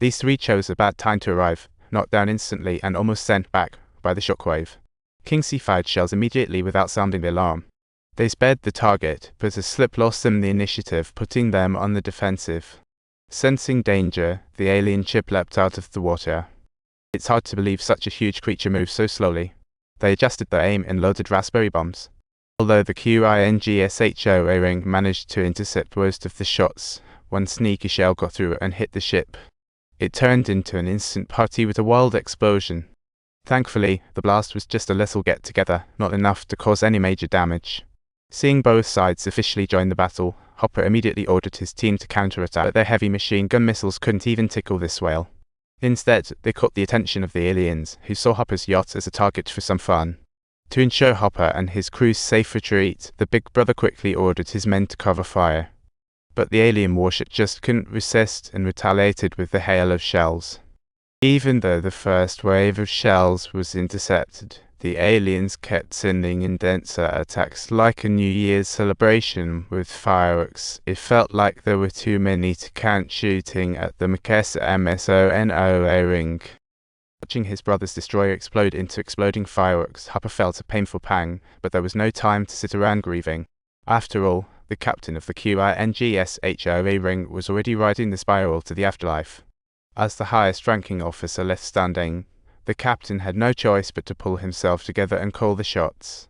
These three chose a bad time to arrive, knocked down instantly and almost sent back by the shockwave. Qiongsi fired shells immediately without sounding the alarm. They spared the target, but a slip lost them the initiative, putting them on the defensive. Sensing danger, the alien ship leapt out of the water. It's hard to believe such a huge creature moves so slowly. They adjusted their aim and loaded raspberry bombs. Although the Qiongsi A-ring managed to intercept most of the shots, one sneaky shell got through and hit the ship. It turned into an instant party with a wild explosion. Thankfully, the blast was just a little get-together, not enough to cause any major damage. Seeing both sides officially join the battle, Hopper immediately ordered his team to counterattack, but their heavy machine gun missiles couldn't even tickle this whale. Instead, they caught the attention of the aliens, who saw Hopper's yacht as a target for some fun. To ensure Hopper and his crew's safe retreat, the Big Brother quickly ordered his men to cover fire. But the alien warship just couldn't resist and retaliated with a hail of shells. Even though the first wave of shells was intercepted, the aliens kept sending in denser attacks like a New Year's celebration with fireworks. It felt like there were too many to count, shooting at the MSONO A-ring. Watching his brother's destroyer explode into exploding fireworks, Hopper felt a painful pang, but there was no time to sit around grieving. After all, the captain of the Qiongsi A-ring was already riding the spiral to the afterlife. As the highest-ranking officer left standing, the captain had no choice but to pull himself together and call the shots.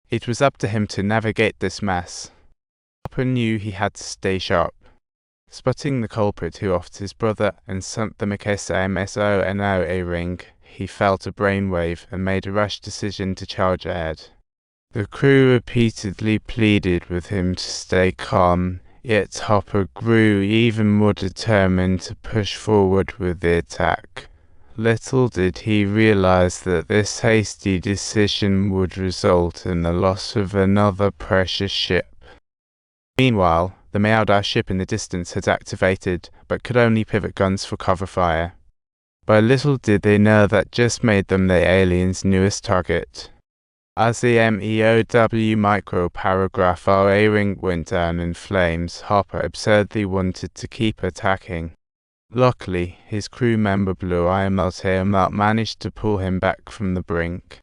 It was up to him to navigate this mess. Hopper knew he had to stay sharp. Spotting the culprit who offed his brother and sunk the MSONO A-ring, he felt a brainwave and made a rash decision to charge ahead. The crew repeatedly pleaded with him to stay calm, yet Hopper grew even more determined to push forward with the attack. Little did he realize that this hasty decision would result in the loss of another precious ship. Meanwhile, the Meowdow ship in the distance had activated, but could only pivot guns for cover fire. But little did they know that just made them the aliens' newest target. As the MEOW micro-paragraph A-ring went down in flames, Hopper absurdly wanted to keep attacking. Luckily, his crew member Blue Eye Multiamount managed to pull him back from the brink.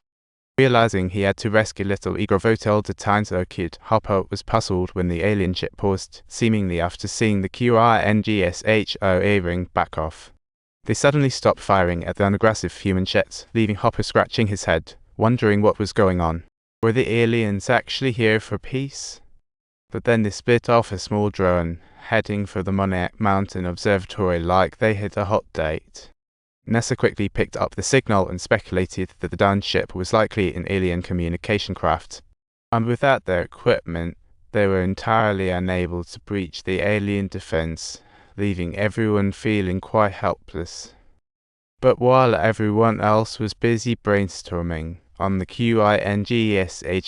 Realizing he had to rescue little Igor Votel the Tanzo kid, Hopper was puzzled when the alien ship paused, seemingly after seeing the Qiongsi A-ring back off. They suddenly stopped firing at the unaggressive human ships, leaving Hopper scratching his head, wondering what was going on. Were the aliens actually here for peace? But then they split off a small drone, heading for the Monarch Mountain Observatory like they had a hot date. NASA quickly picked up the signal and speculated that the downed ship was likely an alien communication craft. And without their equipment, they were entirely unable to breach the alien defense, leaving everyone feeling quite helpless. But while everyone else was busy brainstorming on the Qiongsi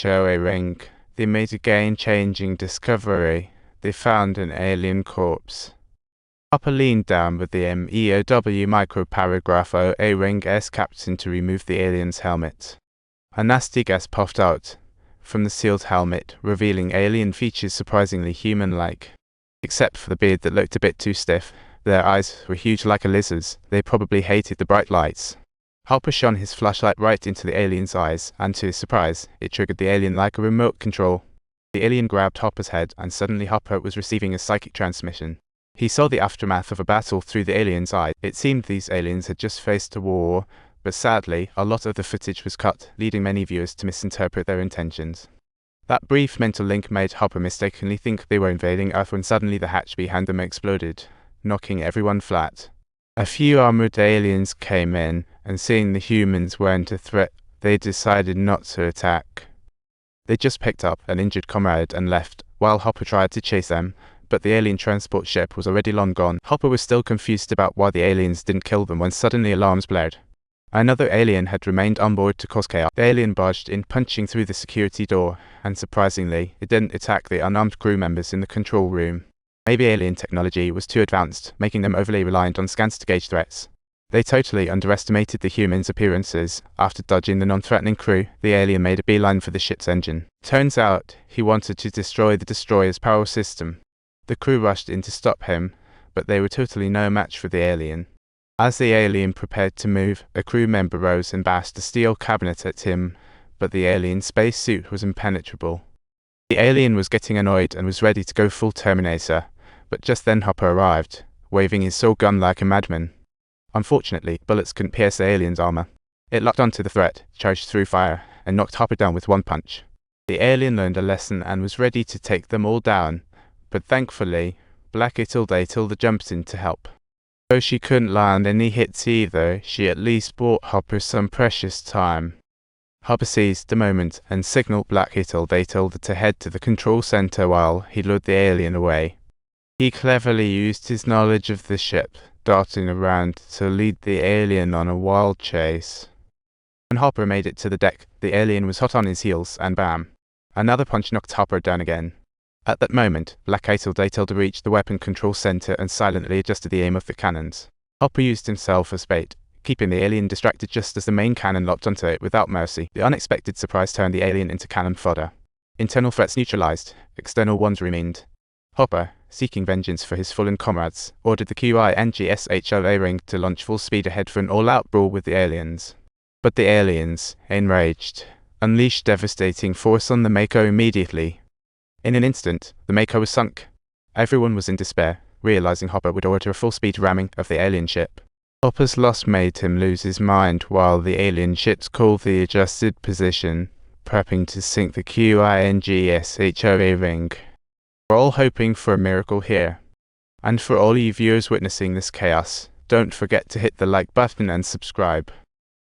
A-ring, they made a game-changing discovery. They found an alien corpse. Hopper leaned down with the MEOW micro-paragraph A-ring's captain to remove the alien's helmet. A nasty gas puffed out from the sealed helmet, revealing alien features surprisingly human-like. Except for the beard that looked a bit too stiff, their eyes were huge like a lizard's. They probably hated the bright lights. Hopper shone his flashlight right into the alien's eyes, and to his surprise, it triggered the alien like a remote control. The alien grabbed Hopper's head, and suddenly Hopper was receiving a psychic transmission. He saw the aftermath of a battle through the alien's eyes. It seemed these aliens had just faced a war, but sadly, a lot of the footage was cut, leading many viewers to misinterpret their intentions. That brief mental link made Hopper mistakenly think they were invading Earth when suddenly the hatch behind them exploded, knocking everyone flat. A few armored aliens came in, and seeing the humans weren't a threat, they decided not to attack. They just picked up an injured comrade and left, while Hopper tried to chase them, but the alien transport ship was already long gone. Hopper was still confused about why the aliens didn't kill them when suddenly alarms blared. Another alien had remained on board to cause chaos. The alien barged in, punching through the security door, and surprisingly, it didn't attack the unarmed crew members in the control room. Maybe alien technology was too advanced, making them overly reliant on scans to gauge threats. They totally underestimated the humans' appearances. After dodging the non-threatening crew, the alien made a beeline for the ship's engine. Turns out, he wanted to destroy the destroyer's power system. The crew rushed in to stop him, but they were totally no match for the alien. As the alien prepared to move, a crew member rose and bashed a steel cabinet at him, but the alien spacesuit was impenetrable. The alien was getting annoyed and was ready to go full Terminator, but just then Hopper arrived, waving his soul gun like a madman. Unfortunately, bullets couldn't pierce the alien's armor. It locked onto the threat, charged through fire, and knocked Hopper down with one punch. The alien learned a lesson and was ready to take them all down, but thankfully, Black Itilda jumped in to help. Though she couldn't land any hits either, she at least bought Hopper some precious time. Hopper seized the moment and signaled Black Itilda to head to the control center while he lured the alien away. He cleverly used his knowledge of the ship, darting around to lead the alien on a wild chase. When Hopper made it to the deck, the alien was hot on his heels, and bam! Another punch knocked Hopper down again. At that moment, Black Itilda reached the weapon control center and silently adjusted the aim of the cannons. Hopper used himself as bait, keeping the alien distracted just as the main cannon locked onto it without mercy. The unexpected surprise turned the alien into cannon fodder. Internal threats neutralized, external ones remained. Hopper, seeking vengeance for his fallen comrades, ordered the Qiongsi ring to launch full speed ahead for an all-out brawl with the aliens. But the aliens, enraged, unleashed devastating force on the Mako immediately. In an instant, the Mako was sunk. Everyone was in despair, realizing Hopper would order a full-speed ramming of the alien ship. Hopper's loss made him lose his mind while the alien ships called the adjusted position, prepping to sink the Qiongsi ring. We're all hoping for a miracle here. And for all you viewers witnessing this chaos, don't forget to hit the like button and subscribe.